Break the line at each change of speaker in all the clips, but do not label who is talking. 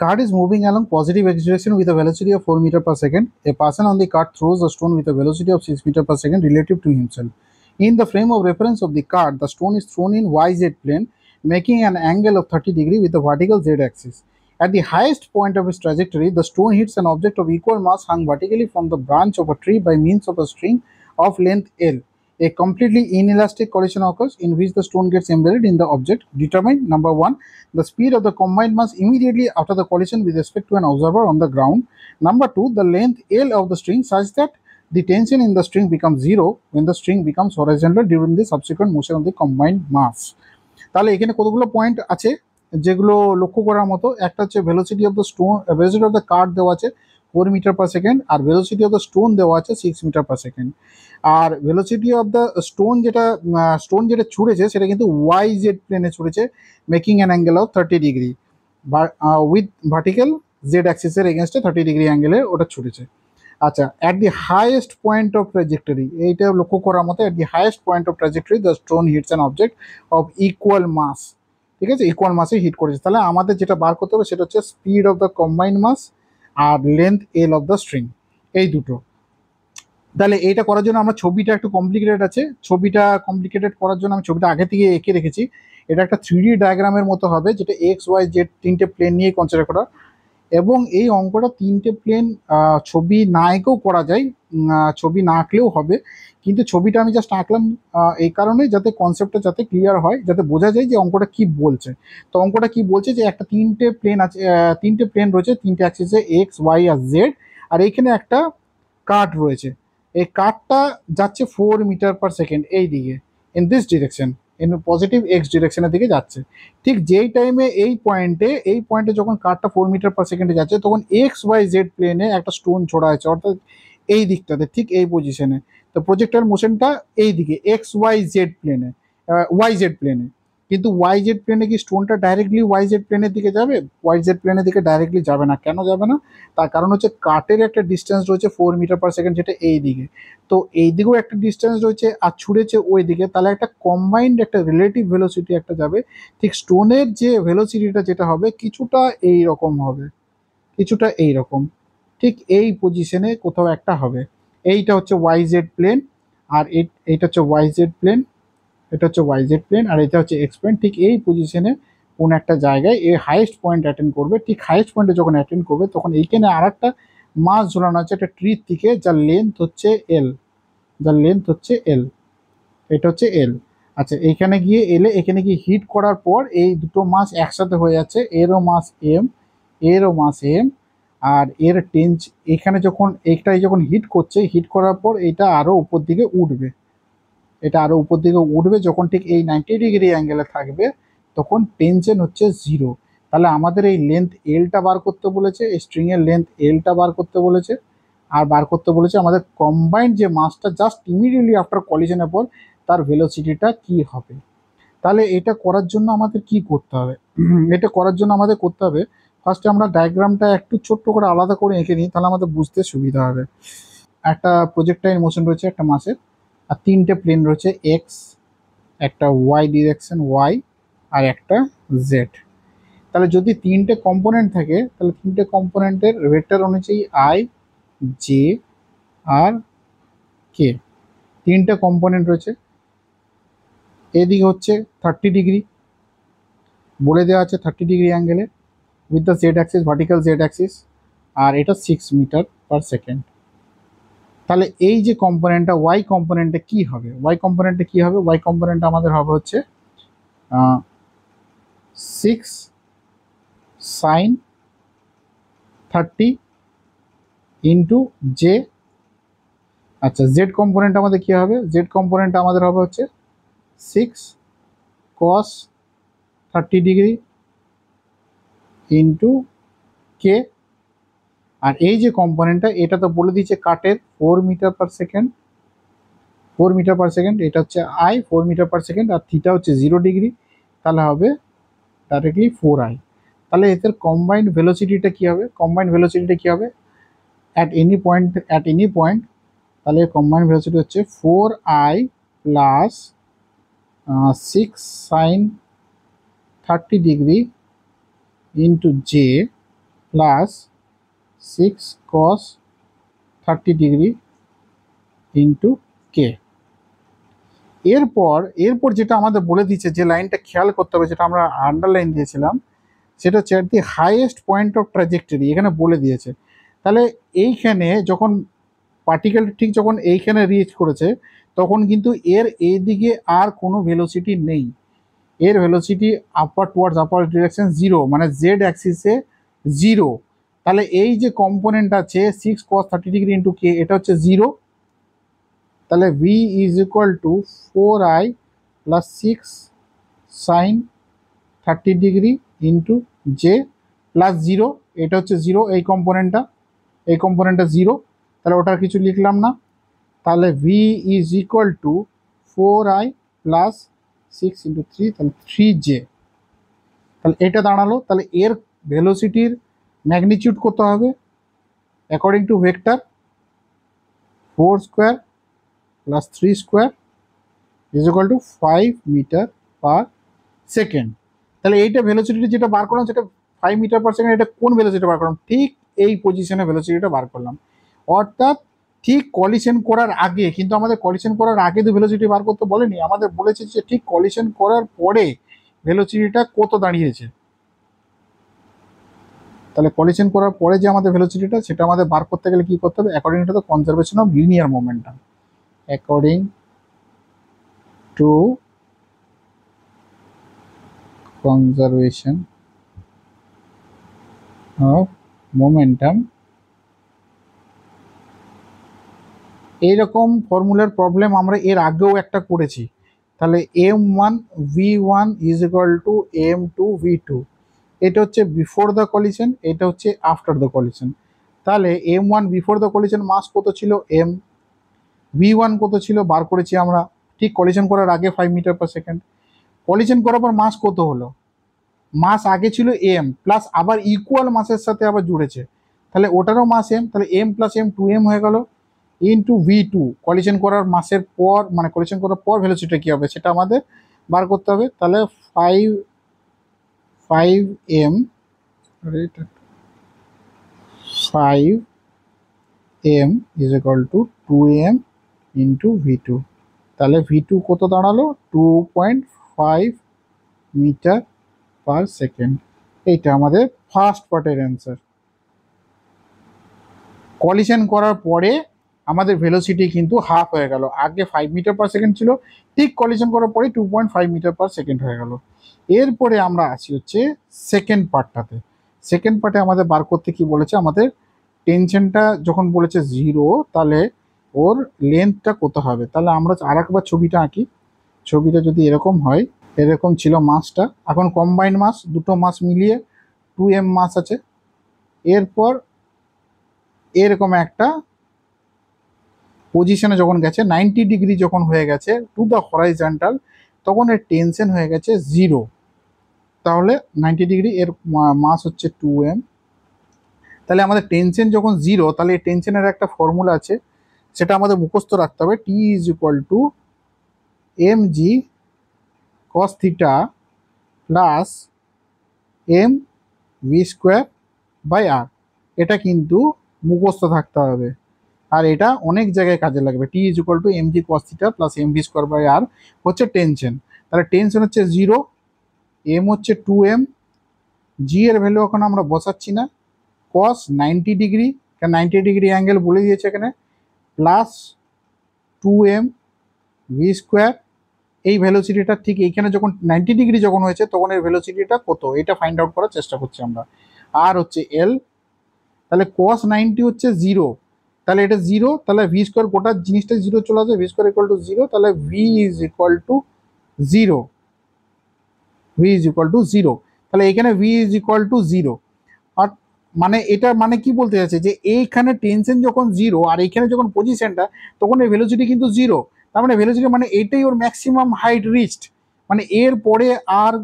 cart is moving along positive x direction with a velocity of 4 meter per second. A person on the cart throws a stone with a velocity of 6 meter per second relative to himself. In the frame of reference of the cart, the stone is thrown in yz plane, making an angle of 30 degree with the vertical z axis. At the highest point of its trajectory, the stone hits an object of equal mass hung vertically from the branch of a tree by means of a string of length L. A completely inelastic collision occurs in which the stone gets embedded in the object. Determine number 1, the speed of the combined mass immediately after the collision with respect to an observer on the ground. Number 2, the length L of the string such that the tension in the string becomes 0 when the string becomes horizontal during the subsequent motion of the combined mass. তাহলে এখানে কতগুলো point আছে যেগুলো লক্ষ্য করার মতো। একটা হচ্ছে velocity of the stone, velocity of the cart দেওয়া আছে 4 মিটার পার সেকেন্ড, আর ভেলোসিটি অফ দ্য স্টোন দেওয়া আছে 6 মিটার পার সেকেন্ড। আর ভেলোসিটি অফ দ্য স্টোন যেটা ছুড়েছে সেটা কিন্তু ওয়াই জেড প্লেনে ছুড়েছে, making an angle of 30 degree with vertical Z অ্যাক্সিসের এগেনস্টে 30 ডিগ্রি অ্যাঙ্গেলে ওটা ছুটেছে। আচ্ছা, at the highest point of trajectory, এইটা লক্ষ্য করার মতো, at the highest point of trajectory the stone hits an object of equal mass. ঠিক আছে, ইকুয়াল মাসে হিট করেছে। তাহলে আমাদের যেটা বার করতে হবে সেটা হচ্ছে speed of the combined mass আর length L of the string, এই দুটো। তাহলে এইটা করার জন্য আমরা ছবিটা একটু কমপ্লিকেটেড আছে, ছবিটা কমপ্লিকেটেড করার জন্য আমি ছবিটা আগে থেকে এঁকে রেখেছি। এটা একটা 3D ডায়াগ্রামের মতো হবে, যেটা এক্স ওয়াই জেড তিনটে প্লেন নিয়ে কনসিডার করা, এবং এই অঙ্কটা তিনটে প্লেন ছবি না এঁকেও করা যায়, ছবি না আঁকলেও হবে, কিন্তু ছবিটা আমি জাস্ট আঁকলাম এই কারণে যাতে কনসেপ্টটা যাতে ক্লিয়ার হয়, যাতে বোঝা যায় যে অঙ্কটা কি বলছে। তো অঙ্কটা কি বলছে যে একটা তিনটে প্লেন আছে, তিনটে প্লেন রয়েছে, তিনটে অ্যাক্সিসে এক্স ওয়াই আর জেড, আর এইখানে একটা কার্ট রয়েছে। এই কার্টটা যাচ্ছে 4 মিটার পার সেকেন্ড এই দিকে, in this direction, in positive X ডিরেকশনের দিকে যাচ্ছে। ঠিক যেই টাইমে এই পয়েন্টে যখন কারটা 4 মিটার পার সেকেন্ডে যাচ্ছে, তখন এক্স ওয়াই জেড প্লেনে একটা স্টোন ছোড়া আছে, অর্থাৎ এই দিকটাতে, ঠিক এই পজিশনে। তো প্রজেক্টাইল মোশনটা এই দিকে এক্স ওয়াই জেড প্লেনে, ওয়াই জেড প্লেনে। কিন্তু ওয়াই জেড প্লেনে কি স্টোনটা ডাইরেক্টলি ওয়াই জেড প্লেনের দিকে যাবে? ওয়াই জেড প্লেনের দিকে ডাইরেক্টলি যাবে না। কেন যাবে না? তার কারণ হচ্ছে কাটের একটা ডিস্টেন্স রয়েছে 4 মিটার পার সেকেন্ড, যেটা এই দিকে। তো এই দিকেও একটা ডিস্টেন্স রয়েছে আর ছুঁড়েছে ওই দিকে, তাহলে একটা কম্বাইন্ড একটা রিলেটিভ ভেলোসিটি একটা যাবে। ঠিক স্টোনের যে ভেলোসিটিটা যেটা হবে কিছুটা এই রকম হবে, কিছুটা এই রকম, ঠিক এই পজিশনে কোথাও একটা হবে। এইটা হচ্ছে ওয়াই জেড প্লেন, আর এইটা হচ্ছে ওয়াই জেড প্লেন, এটা হচ্ছে ওয়াই জেড প্লেন, আর এটা হচ্ছে এক্স প্লেন। ঠিক এই পজিশনে কোন একটা জায়গায় এ হাইয়েস্ট পয়েন্ট অ্যাটেন্ড করবে। ঠিক হাইয়েস্ট পয়েন্টে যখন অ্যাটেন্ড করবে তখন এইখানে আর একটা মাস ঝোলানো আছে একটা ট্রির থেকে, যার লেন্থ হচ্ছে এল, যার লেন্থ হচ্ছে এল, এটা হচ্ছে এল। আচ্ছা, এইখানে গিয়ে এখানে গিয়ে হিট করার পর এই দুটো মাস একসাথে হয়ে যাচ্ছে, এরও মাস এম, এরও মাস এম, আর এর টেন্স এখানে যখন এইটাই যখন হিট করছে, হিট করার পর এটা আরও উপর দিকে উঠবে, এটা আরও উপর দিকে উঠবে। যখন ঠিক এই 90 ডিগ্রি অ্যাঙ্গেলে থাকবে তখন টেনশন হচ্ছে 0। তাহলে আমাদের এই লেন্থ এলটা বার করতে বলেছে, এই স্ট্রিংয়ের লেন্থ এলটা বার করতে বলেছে, আর বার করতে বলেছে আমাদের কম্বাইন্ড যে মাসটা জাস্ট ইমিডিয়েটলি আফটার কলিশনের পর তার ভেলোসিটিটা কি হবে। তাহলে এটা করার জন্য আমাদের কি করতে হবে? এটা করার জন্য আমাদের করতে হবে, ফার্স্টে আমরা ডায়াগ্রামটা একটু ছোট্ট করে আলাদা করে এঁকে নিই, তাহলে আমাদের বুঝতে সুবিধা হবে। একটা প্রজেক্টাইল মোশন রয়েছে একটা মাসের, আর তিনটে প্লেন রয়েছে এক্স, একটা ওয়াই ডিরেকশন ওয়াই, আর একটা জেড। তাহলে যদি তিনটে কম্পোনেন্ট থাকে তাহলে তিনটে কম্পোনেন্টের ভেক্টর অনুযায়ী আই, জে আর কে, তিনটে কম্পোনেন্ট রয়েছে। এদিকে হচ্ছে 30 ডিগ্রি বলে দেওয়া আছে, 30 ডিগ্রি অ্যাঙ্গেলে with the Z axis, vertical Z axis, আর এটা 6 মিটার পার সেকেন্ড। তাহলে এই যে কম্পোনেন্টটা ওয়াই কম্পোনেন্টে কি হবে? ওয়াই কম্পোনেন্টে কি হবে? ওয়াই কম্পোনেন্ট আমাদের হবে হচ্ছে 6 সাইন 30 ইন্টু জে। আচ্ছা, জেড কম্পোনেন্ট আমাদের কি হবে? জেড কম্পোনেন্ট আমাদের হবে হচ্ছে 6 কস 30 ডিগ্রি ইন্টু কে। আর এই যে কম্পোনেন্টটা এটা তো বলে দিচ্ছে কাটের 4 metre per second, 4 metre per second, এটা হচ্ছে আই 4 মিটার পার সেকেন্ড, আর থিটা হচ্ছে 0 ডিগ্রি, তাহলে হবে ডাইরেক্টলি 4i। তাহলে এদের কম্বাইন্ড ভেলোসিটিটা কি হবে? কম্বাইন্ড ভেলোসিটিটা কি হবে অ্যাট এনি পয়েন্ট? তাহলে কম্বাইন্ড ভেলোসিটি হচ্ছে 4i plus 6 sine 30 degree into J plus 6 cos 30 degree into K. এরপর যেটা আমাদের বলে দিচ্ছে, যে লাইনটা খেয়াল করতে হবে, যেটা আমরা আন্ডারলাইন দিয়েছিলাম, সেটা হচ্ছে at the highest point of trajectory, এখানে বলে দিয়েছে। তাহলে এইখানে যখন পার্টিকেলটা ঠিক যখন এইখানে রিচ করেছে, তখন কিন্তু এর এইদিকে আর কোনো ভেলোসিটি নেই, এর ভেলোসিটি আপার ডিরেকশন 0, মানে জেড অ্যাক্সিসে 0। তাহলে এই যে কম্পোনেন্ট আছে 6 cos 30 ডিগ্রি ইন্টু কে, এটা হচ্ছে 0। তাহলে v is equal two 4i plus 6 sin 30 degree into J plus 0, এটা হচ্ছে 0, এই কম্পোনেন্টটা 0, তাহলে ওটার কিছু লিখলাম না। তাহলে v is equal two 4i plus 6 × 3, তাহলে 3j। তাহলে এটা দাঁড়ালো। তাহলে এর ভেলোসিটির ম্যাগনিটিউড কত হবে? According to vector 4 square plus 3 square is equal to 5 metre per second. তাহলে এইটা ভেলোসিটি যেটা বার করলাম, সেটা 5 মিটার পার সেকেন্ড। এটা কোন ভেলোসিটি বার করলাম? ঠিক এই পজিশনে ভেলোসিটিটা বার করলাম, অর্থাৎ ঠিক কলিশন করার আগে। কিন্তু আমাদের কলিশন করার আগে তো ভেলোসিটি বার করতে বলেনি, আমাদের বলেছে যে ঠিক কলিশন করার পরে ভেলোসিটিটা কত দাঁড়িয়েছে। তাহলে কলিশন করার পরে যে আমাদের ভেলোসিটিটা, সেটা আমাদের বার করতে গেলে কি করতে হবে? According to the conservation of linear momentum, according to conservation of momentum, এইরকম ফর্মুলার প্রবলেম আমরা এর আগেও একটা করেছি। তাহলে m1 v1 is equal two m2 v2, এটা হচ্ছে বিফোর দ্য কলিশন, এটা হচ্ছে আফটার দ্য কলিশন। তাহলে m1 বিফোর দ্য কলিশন মাস কত ছিল? m। v1 কত ছিল? বার করেছি আমরা ঠিক কলিশন করার আগে 5 মিটার পার সেকেন্ড। কলিশন করার পর মাস কত হলো? মাস আগে ছিল m, প্লাস আবার ইকুয়াল মাসের সাথে আবার জুড়েছে, তাহলে ওটারও মাস m। তাহলে m প্লাস m 2m হয়ে গেল ইন্টু v2। কলিশন করার মাসের পর, মানে কলিশন করার পর ভেলোসিটি কী হবে সেটা আমাদের বার করতে হবে। তাহলে 5m 5m is equal two 2m into v2। তাহলে v2 কত দাঁড়ালো? 2.5 মিটার পার সেকেন্ড। এইটা আমাদের ফার্স্ট পার্টের অ্যান্সার। কলিশন করার পরে আমাদের ভেলোসিটি কিন্তু হাফ হয়ে গেল, আগে 5 মিটার পার সেকেন্ড ছিল, ঠিক কলিশন করার পরে 2.5 মিটার পার সেকেন্ড হয়ে গেল। এরপরে আমরা আসি হচ্ছে সেকেন্ড পার্টটাতে। সেকেন্ড পার্টে আমাদের বার করতে কি বলেছে? আমাদের টেনশনটা যখন বলেছে 0, তাহলে ওর লেন্থটা কত হবে। তাহলে আমরা আর একবার ছবিটা আঁকি। ছবিটা যদি এরকম হয়, এরকম ছিল মাসটা, এখন কম্বাইন্ড মাস, দুটো মাস মিলিয়ে 2m মাস আছে। এরপর এরকম একটা পজিশনে যখন গেছে 90 ডিগ্রি যখন হয়ে গেছে টু দ্য হরাইজন্টাল, তখন এর টেনশন হয়ে গেছে 0। তাহলে 90 ডিগ্রি, এর মাস হচ্ছে 2m। তাহলে আমাদের টেনশন যখন 0, তাহলে এই টেনশনের একটা ফর্মুলা আছে, সেটা আমাদের মুখস্থ রাখতে হবে। T is equal to mg cos theta plus m v square by r। এটা কিন্তু মুখস্থ থাকতে হবে, আর এটা অনেক জায়গায় কাজে লাগবে। T is equal to mg cos theta plus mv square by r হচ্ছে টেনশন। তাহলে টেনশন হচ্ছে 0, m হচ্ছে 2m, g এর ভ্যালু এখন আমরা বসাচ্ছি না, cos 90 ডিগ্রি, কারণ 90 ডিগ্রি অ্যাঙ্গেল বলে দিয়েছে এখানে, প্লাস 2m v স্কোয়ার। এই ভেলোসিটিটা ঠিক এইখানে যখন 90 ডিগ্রি যখন হয়েছে, তখন এর ভেলোসিটিটা কত, এটা ফাইন্ড আউট করার চেষ্টা করছি আমরা। আর হচ্ছে l। তাহলে cos 90 হচ্ছে 0, তাহলে এটা 0, তাহলে ভি স্কোয়ার, গোটা জিনিসটা 0 চলে আসবে, ভি স্কোয়ার ইকুয়াল টু 0, তাহলে V is equal two 0, V is equal two 0। তাহলে এখানে ভি ইজ ইকুয়াল টু 0, আর মানে এটা মানে কি বলতে যাচ্ছে, যে এইখানে টেনশন যখন 0 আর এইখানে যখন পজিশনটা, তখন এই ভেলোসিটি কিন্তু 0। তার মানে ভেলোসিটি মানে এটাই ওর ম্যাক্সিমাম হাইট রিচড, মানে এর পরে আর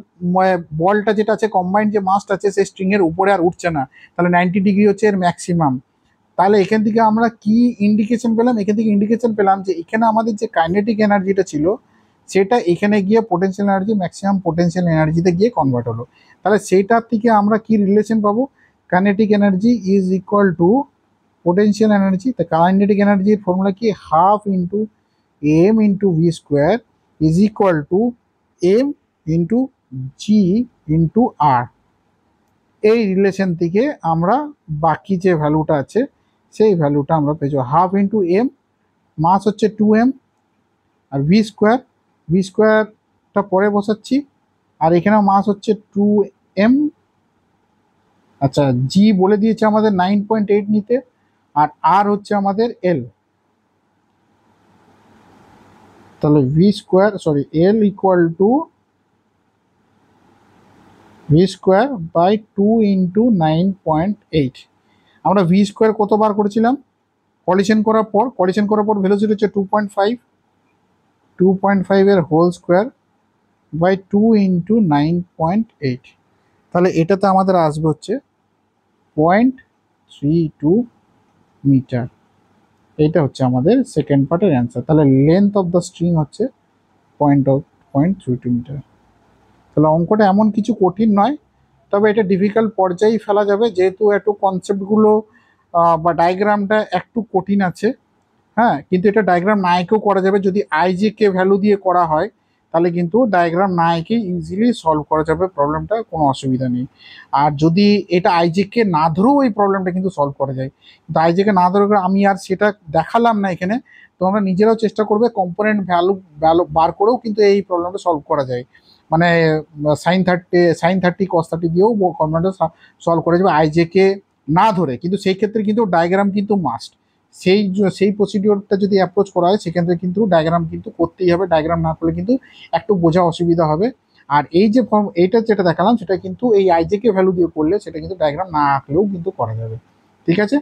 বলটা যেটা আছে, কম্বাইন্ড যে মাসটা আছে, সেই স্ট্রিংয়ের উপরে আর উঠছে না। তাহলে 90 ডিগ্রি হচ্ছে এর ম্যাক্সিমাম। তাহলে এখান থেকে আমরা কি ইন্ডিকেশন পেলাম? এখান থেকে ইন্ডিকেশন পেলাম যে এখানে আমাদের যে কাইনেটিক এনার্জিটা ছিল, সেটা এখানে গিয়ে পোটেনশিয়াল এনার্জি, ম্যাক্সিমাম পোটেনশিয়াল এনার্জিতে গিয়ে কনভার্ট হলো। তাহলে সেইটার থেকে আমরা কি রিলেশন পাবো? Kinetic energy is equal to potential energy. তো কাইনেটিক এনার্জির ফর্মুলা কি, half into M into V square is equal to M into G into R. এই রিলেশন থেকে আমরা বাকি যে ভ্যালুটা আছে সেই ভ্যালুটা আমরা পেয়েছি। হাফ ইন্টু এম, মাস হচ্ছে 2m, আর ভি স্কোয়ারটা পরে বসাচ্ছি, আর এখানে মাস হচ্ছে 2m। আচ্ছা, জি বলে দিয়েছে আমাদের 9.8 নিতে, আর আর হচ্ছে আমাদের এল। তাহলে L equal to V square by 2 into 9.8। আমরা ভি স্কোয়ার কতবার করেছিলাম কলিশন করার পর ভেলোসিটি হচ্ছে 2.5 এর হোল স্কোয়ার বাই 2 ইন্টু 9.8। তাহলে এটাতে আমাদের আসবে হচ্ছে 0.32 মিটার। এইটা হচ্ছে আমাদের সেকেন্ড পার্টের অ্যান্সার। তাহলে লেন্থ অফ দ্য স্ট্রিং হচ্ছে 0.32 মিটার। তাহলে অঙ্কটা এমন কিছু কঠিন নয়, তবে এটা ডিফিকাল্ট পর্যায়েই ফেলা যাবে, যেহেতু একটু কনসেপ্টগুলো বা ডায়াগ্রামটা একটু কঠিন আছে। হ্যাঁ, কিন্তু এটা ডায়াগ্রাম না এঁকেও করা যাবে। যদি আইজেকে ভ্যালু দিয়ে করা হয় তাহলে কিন্তু ডায়াগ্রাম না এঁকে ইজিলি সলভ করা যাবে প্রবলেমটা, কোনো অসুবিধা নেই। আর যদি এটা আইজেকে না ধরেও এই প্রবলেমটা কিন্তু সলভ করা যায়, কিন্তু আইজেকে না ধরে আমি আর সেটা দেখালাম না এখানে। তোমরা নিজেরাও চেষ্টা করবে, কম্পোনেন্ট ভ্যালু বার করেও কিন্তু এই প্রবলেমটা সলভ করা যায়। মানে sin30 cos30 দিয়েও কম্পোনেন্টটা সলভ করা যাবে আইজেকে না ধরে, কিন্তু সেই ক্ষেত্রে কিন্তু ডায়াগ্রাম কিন্তু মাস্ট। সেই প্রসিডিওরটা যদি অ্যাপ্রোচ করা হয় সেক্ষেত্রে কিন্তু ডায়াগ্রাম কিন্তু করতেই হবে। ডায়াগ্রাম না করলে কিন্তু একটু বোঝা অসুবিধা হবে। আর এই যে এইটা যেটা দেখালাম সেটা কিন্তু এই আইজেকে ভ্যালু দিয়ে করলে সেটা কিন্তু ডায়াগ্রাম না আঁকলেও কিন্তু করা যাবে। ঠিক আছে।